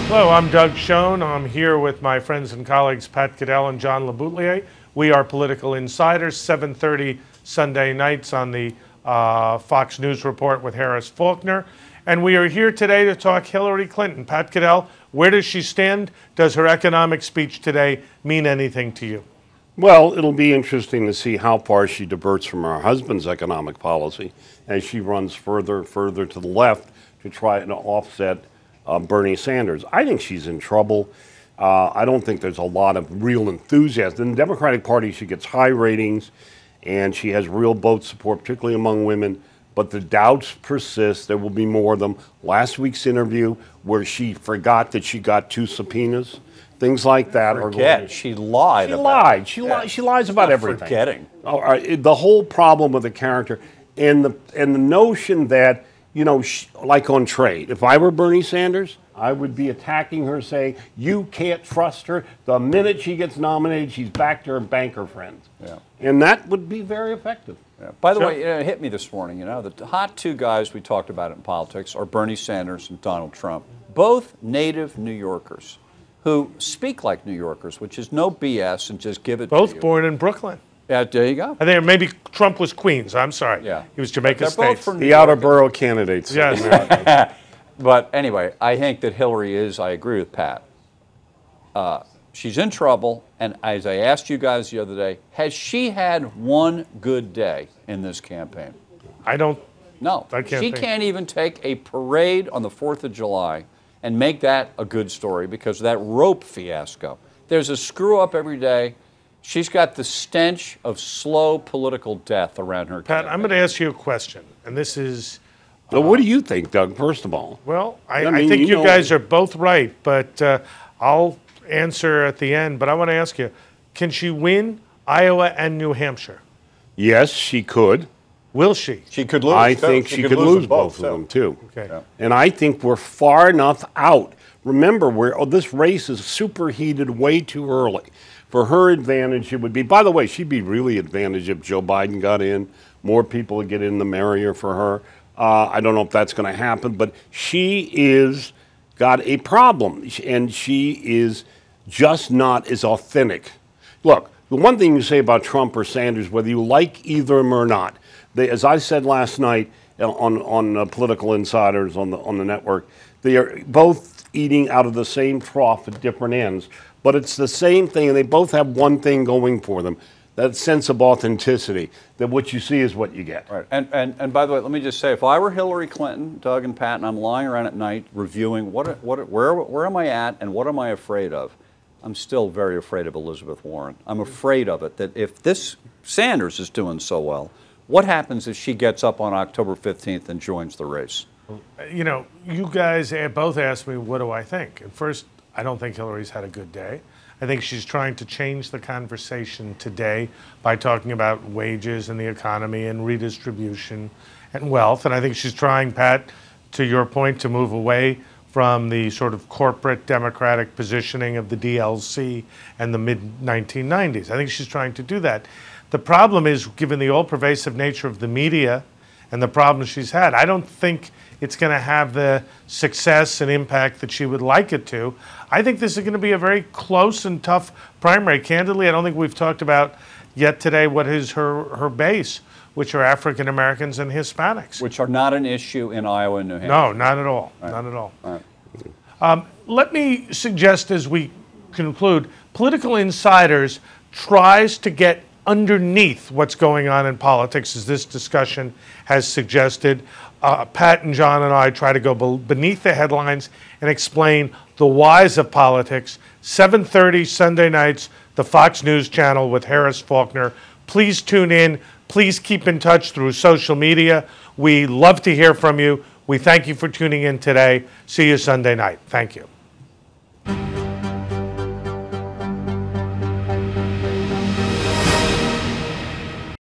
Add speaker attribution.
Speaker 1: Hello, I'm Doug Schoen. I'm here with my friends and colleagues Pat Goodell and John LeBoutillier. We are Political Insiders, 7:30 Sunday nights on the Fox News Report with Harris Faulkner. And we are here today to talk Hillary Clinton. Pat Goodell, where does she stand? Does her economic speech today mean anything to you?
Speaker 2: Well, it'll be interesting to see how far she diverts from her husband's economic policy as she runs further and further to the left to try and offset Bernie Sanders. I think she's in trouble. I don't think there's a lot of real enthusiasm. In the Democratic Party, she gets high ratings, and she has real vote support, particularly among women. But the doubts persist. There will be more of them. Last week's interview, where she forgot that she got 2 subpoenas, things like that.
Speaker 3: She lied.
Speaker 2: She lies about everything.
Speaker 3: Forgetting.
Speaker 2: The whole problem with the character and the notion that, you know, like on trade, if I were Bernie Sanders, I would be attacking her, saying, you can't trust her. The minute she gets nominated, she's back to her banker friends.
Speaker 3: Yeah.
Speaker 2: And that would be very effective.
Speaker 3: Yeah. By the way, it hit me this morning, the hot 2 guys we talked about in politics are Bernie Sanders and Donald Trump, both native New Yorkers who speak like New Yorkers, which is no BS and just give it to you.
Speaker 1: Both born in Brooklyn.
Speaker 3: Yeah, there you go.
Speaker 1: I think maybe Trump was Queens. I'm sorry.
Speaker 3: Yeah.
Speaker 1: He was Jamaica
Speaker 3: They're
Speaker 1: State.
Speaker 3: both from
Speaker 2: The outer borough candidates.
Speaker 1: Yes.
Speaker 3: But anyway, I think that Hillary is, I agree with Pat. She's in trouble, and as I asked you guys the other day, has she had one good day in this campaign?
Speaker 1: I don't.
Speaker 3: No. She can't even take a parade on the 4th of July and make that a good story because of that rope fiasco. There's a screw up every day. She's got the stench of slow political death around her.
Speaker 1: Pat, I'm going to ask you a question, and this is...
Speaker 2: So what do you think, Doug, first of all?
Speaker 1: Well, I think you guys are both right, but I'll answer at the end. But I want to ask you, can she win Iowa and New Hampshire?
Speaker 2: Yes, she could.
Speaker 1: Will she?
Speaker 3: She could lose.
Speaker 2: I think she could lose both of them, too.
Speaker 1: Okay.
Speaker 3: Yeah.
Speaker 2: And I think we're far enough out. Remember, this race is superheated way too early. For her advantage, it would be, by the way, she'd be really advantaged if Joe Biden got in. More people would get in, the merrier for her. I don't know if that's going to happen, but she is got a problem, and she is just not as authentic. Look, the one thing you say about Trump or Sanders, whether you like either of them or not, as I said last night on Political Insiders on the network, they are both eating out of the same trough at different ends, but it's the same thing, and they both have one thing going for them. That sense of authenticity, that what you see is what you get.
Speaker 3: Right. And by the way, let me just say, if I were Hillary Clinton, Doug and Pat, and I'm lying around at night reviewing where am I at and what am I afraid of, I'm still very afraid of Elizabeth Warren. I'm afraid of it, that if this Sanders is doing so well, what happens if she gets up on October 15th and joins the race?
Speaker 1: You know, you guys both asked me, what do I think? And first, I don't think Hillary's had a good day. I think she's trying to change the conversation today by talking about wages and the economy and redistribution and wealth. And I think she's trying, Pat, to your point, to move away from the sort of corporate democratic positioning of the DLC and the mid-1990s. I think she's trying to do that. The problem is, given the all-pervasive nature of the media and the problems she's had, I don't think it's going to have the success and impact that she would like it to. I think this is going to be a very close and tough primary. Candidly, I don't think we've talked about yet today what is her base, which are African Americans and Hispanics.
Speaker 3: Which are not an issue in Iowa and New Hampshire.
Speaker 1: No, not at all.
Speaker 3: Right.
Speaker 1: Not at all.
Speaker 3: Right.
Speaker 1: Let me suggest as we conclude, Political Insiders tries to get underneath what's going on in politics, as this discussion has suggested. Pat and John and I try to go beneath the headlines and explain the whys of politics. 7:30 Sunday nights, the Fox News Channel with Harris Faulkner. Please tune in. Please keep in touch through social media. We love to hear from you. We thank you for tuning in today. See you Sunday night. Thank you.